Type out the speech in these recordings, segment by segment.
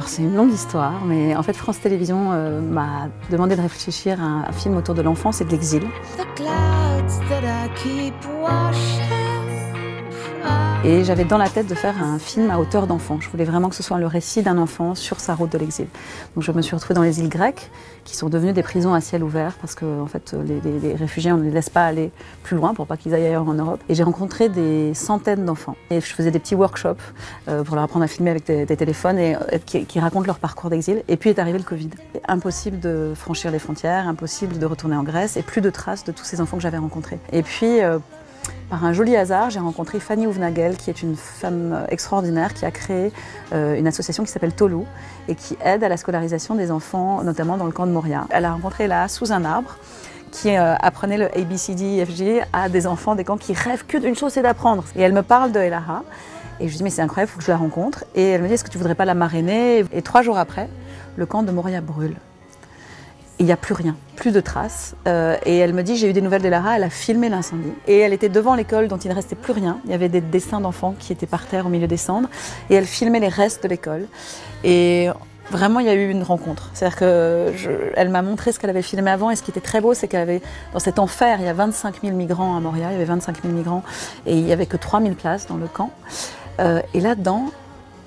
Alors c'est une longue histoire, mais en fait France Télévisions m'a demandé de réfléchir à un film autour de l'enfance et de l'exil. Et j'avais dans la tête de faire un film à hauteur d'enfant. Je voulais vraiment que ce soit le récit d'un enfant sur sa route de l'exil. Donc je me suis retrouvée dans les îles grecques, qui sont devenues des prisons à ciel ouvert, parce que en fait, les réfugiés, on ne les laisse pas aller plus loin pour pas qu'ils aillent ailleurs en Europe. Et j'ai rencontré des centaines d'enfants. Et je faisais des petits workshops pour leur apprendre à filmer avec des téléphones et qui racontent leur parcours d'exil. Et puis est arrivé le Covid. Impossible de franchir les frontières, impossible de retourner en Grèce, et plus de traces de tous ces enfants que j'avais rencontrés. Et puis, par un joli hasard, j'ai rencontré Fanny Ouvnagel, qui est une femme extraordinaire qui a créé une association qui s'appelle Tolu et qui aide à la scolarisation des enfants, notamment dans le camp de Moria. Elle a rencontré Elaha sous un arbre qui apprenait le ABCDEFG à des enfants des camps qui rêvent que d'une chose, c'est d'apprendre. Et elle me parle de Elaha et je lui dis mais c'est incroyable, il faut que je la rencontre. Et elle me dit est-ce que tu voudrais pas la marrainer? Et 3 jours après, le camp de Moria brûle. Il n'y a plus rien, plus de traces. Et elle me dit, j'ai eu des nouvelles d'Elaha, elle a filmé l'incendie. Et elle était devant l'école dont il ne restait plus rien. Il y avait des dessins d'enfants qui étaient par terre au milieu des cendres. Et elle filmait les restes de l'école. Et vraiment, il y a eu une rencontre. C'est-à-dire qu'elle m'a montré ce qu'elle avait filmé avant. Et ce qui était très beau, c'est qu'elle avait, dans cet enfer, il y a 25 000 migrants à Moria. Il y avait 25 000 migrants. Et il n'y avait que 3 000 places dans le camp. Et là-dedans,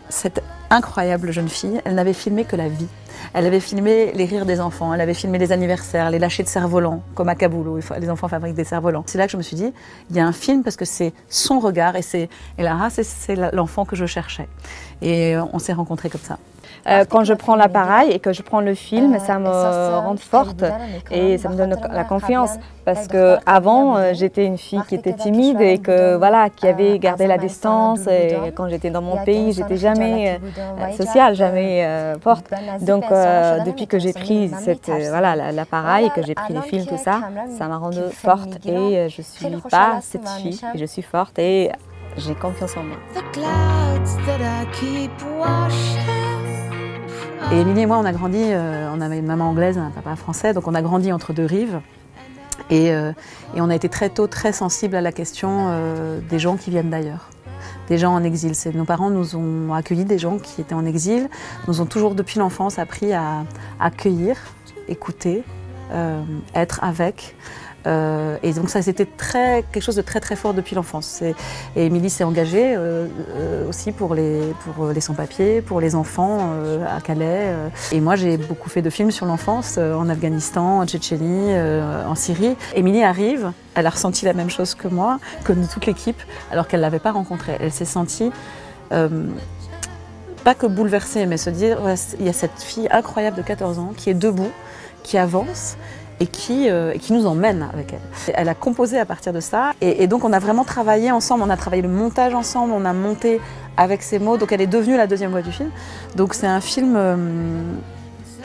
cette incroyable jeune fille, elle n'avait filmé que la vie. Elle avait filmé les rires des enfants, elle avait filmé les anniversaires, les lâchers de cerfs-volants, comme à Kaboul, où les enfants fabriquent des cerfs-volants. C'est là que je me suis dit, il y a un film parce que c'est son regard et Elaha, c'est l'enfant que je cherchais. Et on s'est rencontrés comme ça. Quand je prends l'appareil et que je prends le film, ça me rend forte et ça me donne la confiance. Parce que avant, j'étais une fille qui était timide et qui avait gardé la distance. Et quand j'étais dans mon pays, j'étais jamais sociale, jamais forte. Donc depuis que j'ai pris l'appareil, que j'ai pris les films, tout ça, ça m'a rendue forte et je suis pas cette fille. Et je suis forte et j'ai confiance en moi. Et Émilie et moi, on a grandi, on avait une maman anglaise, un papa français, donc on a grandi entre 2 rives. Et on a été très tôt très sensibles à la question des gens qui viennent d'ailleurs, des gens en exil. Nos parents nous ont accueillis des gens qui étaient en exil, nous ont toujours depuis l'enfance appris à accueillir, écouter, être avec. Et donc ça c'était quelque chose de très très fort depuis l'enfance. Et Émilie s'est engagée aussi pour les sans-papiers, pour les enfants à Calais. Et moi j'ai beaucoup fait de films sur l'enfance en Afghanistan, en Tchétchénie, en Syrie. Émilie arrive, elle a ressenti la même chose que moi, que toute l'équipe, alors qu'elle ne l'avait pas rencontrée. Elle s'est sentie pas que bouleversée, mais se dire il y a cette fille incroyable de 14 ans qui est debout, qui avance, et qui nous emmène avec elle. Elle a composé à partir de ça et donc on a vraiment travaillé ensemble, on a travaillé le montage ensemble, on a monté avec ses mots, donc elle est devenue la deuxième voix du film. Donc c'est un film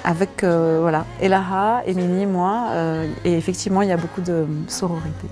avec Elaha, Émilie, moi, et effectivement il y a beaucoup de sororité.